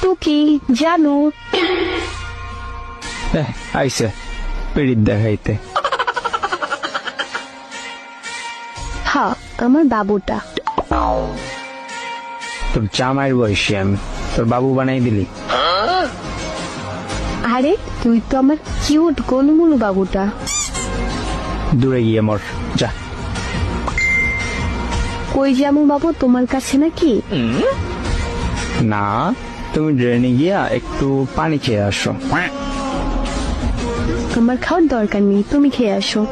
তো কি জানো? আইসে পিড়িত দেখাইতে। হ্যাঁ, আমার বাবুটা। তোর জামাইয়ের বয়সী আমি, তোর বাবু বানাই দিলি? আরে তুই তো আমার কিউট গোলুমুলু বাবুটা। দূরে গিয়ে মর যা। কই যাবো বাবু, তোমার কাছে নাকি? না, তুমি ড্রেনে গিয়া একটু পানি খেয়ে আসো। আমার খাওয়ার দরকার নেই, তুমি খেয়ে আসো।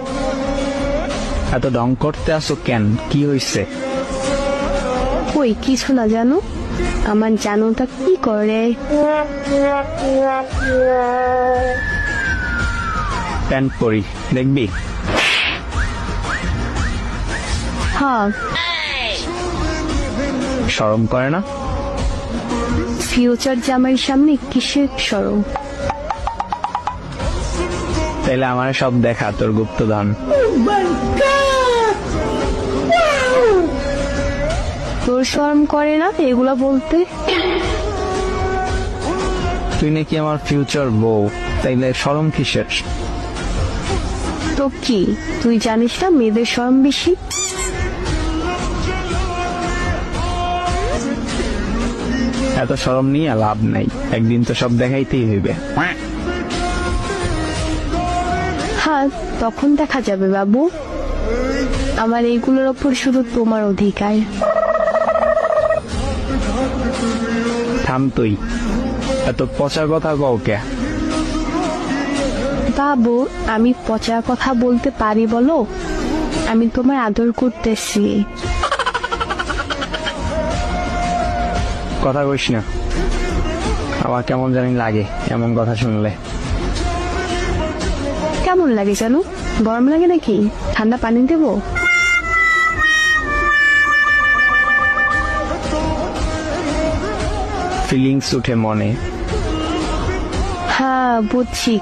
এত ঢং করতে আসো কেন, কি হয়েছে? কই কিছু না জানো, আমার জানুটা কি করে। প্যান্ট পরি দেখবি? হ্যাঁ, শরম করে না? ফিউচার জামাইয়ের সামনে কিসের শরম? তাইলে আমার সব দেখা তোর গুপ্তধন। তোর শরম করে না এগুলা বলতে? তুই নাকি আমার ফিউচার বউ, তাইলে শরম কিসের? তো কি তুই জানিস না মেয়েদের শরম বেশি? এত শরম নিয়ে লাভ নাই, একদিন তো সব দেখাইতেই হইবে। হ্যাঁ, তখন দেখা যাবে বাবু। আমার এইগুলোর ওপর শুধু তোমার অধিকার। থাম তুই, এত পচা কথা কও কে? বাবু, আমি পচা কথা বলতে পারি বলো? আমি তোমার আদর করতেছি। কথা কইস না, আমার কেমন জানি লাগে এমন কথা শুনলে। কেমন লাগে জানো? গরম লাগে নাকি? ঠান্ডা পানি দেবো? ফিলিংস উঠে মনে। হ্যাঁ বুঝছি।